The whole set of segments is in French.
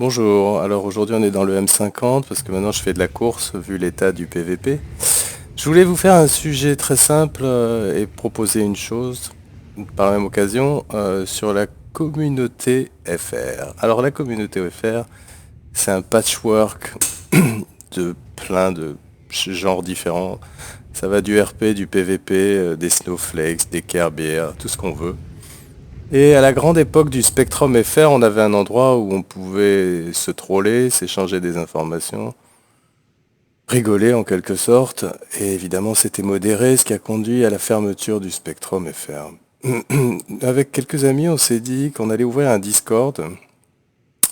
Bonjour, alors aujourd'hui on est dans le M50 parce que maintenant je fais de la course vu l'état du PVP. Je voulais vous faire un sujet très simple et proposer une chose par la même occasion sur la communauté FR. Alors la communauté FR, c'est un patchwork de plein de genres différents. Ça va du RP, du PVP, des snowflakes, des Kerberos, tout ce qu'on veut. Et à la grande époque du Spectrum FR, on avait un endroit où on pouvait se troller, s'échanger des informations, rigoler en quelque sorte, et évidemment c'était modéré, ce qui a conduit à la fermeture du Spectrum FR. Avec quelques amis, on s'est dit qu'on allait ouvrir un Discord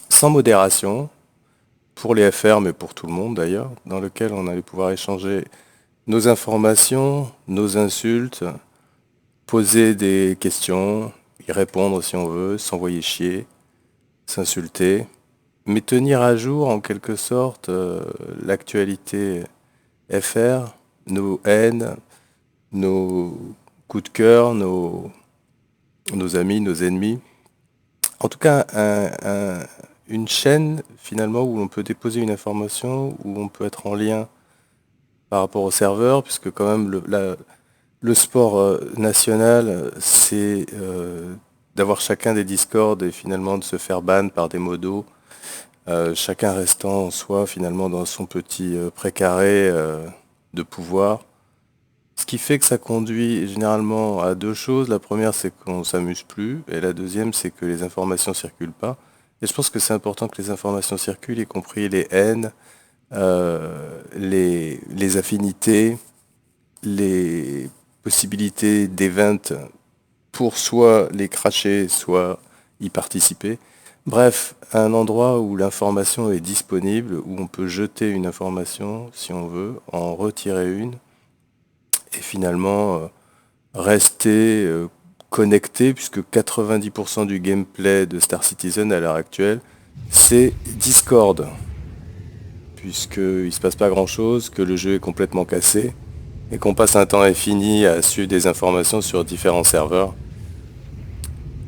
sans modération, pour les FR, mais pour tout le monde d'ailleurs, dans lequel on allait pouvoir échanger nos informations, nos insultes, poser des questions, y répondre si on veut, s'envoyer chier, s'insulter, mais tenir à jour en quelque sorte l'actualité FR, nos haines, nos coups de cœur, nos amis, nos ennemis. En tout cas, une chaîne finalement où on peut déposer une information, où on peut être en lien par rapport au serveur, puisque quand même le sport national, c'est d'avoir chacun des discords et finalement de se faire ban par des modos, chacun restant en soi finalement dans son petit précaré de pouvoir. Ce qui fait que ça conduit généralement à deux choses. La première, c'est qu'on s'amuse plus, et la deuxième, c'est que les informations circulent pas. Et je pense que c'est important que les informations circulent, y compris les haines, les affinités, les possibilités d'event pour soit les cracher, soit y participer. Bref, un endroit où l'information est disponible, où on peut jeter une information si on veut, en retirer une, et finalement rester connecté, puisque 90% du gameplay de Star Citizen à l'heure actuelle, c'est Discord, puisqu'il ne se passe pas grand-chose, que le jeu est complètement cassé, et qu'on passe un temps infini à suivre des informations sur différents serveurs.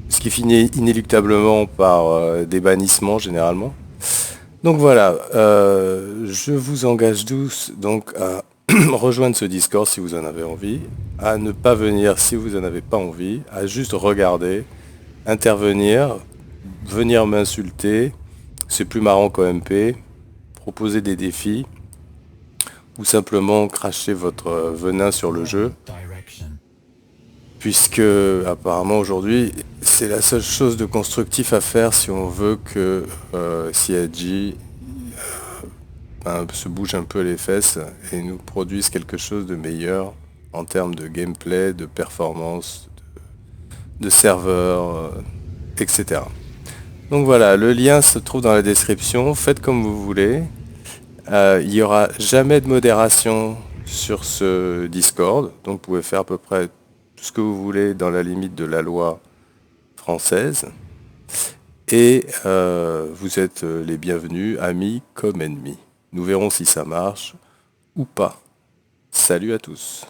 Ce qui finit inéluctablement par des bannissements généralement. Donc voilà, je vous engage tous donc à rejoindre ce Discord si vous en avez envie, à ne pas venir si vous n'en avez pas envie, à juste regarder, intervenir, venir m'insulter, c'est plus marrant qu'au MP, proposer des défis, ou simplement cracher votre venin sur le jeu, puisque apparemment aujourd'hui c'est la seule chose de constructif à faire si on veut que CIG se bouge un peu les fesses et nous produise quelque chose de meilleur en termes de gameplay, de performance, de serveur, etc. Donc voilà, le lien se trouve dans la description, faites comme vous voulez. Il n'y aura jamais de modération sur ce Discord, donc vous pouvez faire à peu près tout ce que vous voulez dans la limite de la loi française. Et vous êtes les bienvenus, amis comme ennemis. Nous verrons si ça marche ou pas. Salut à tous.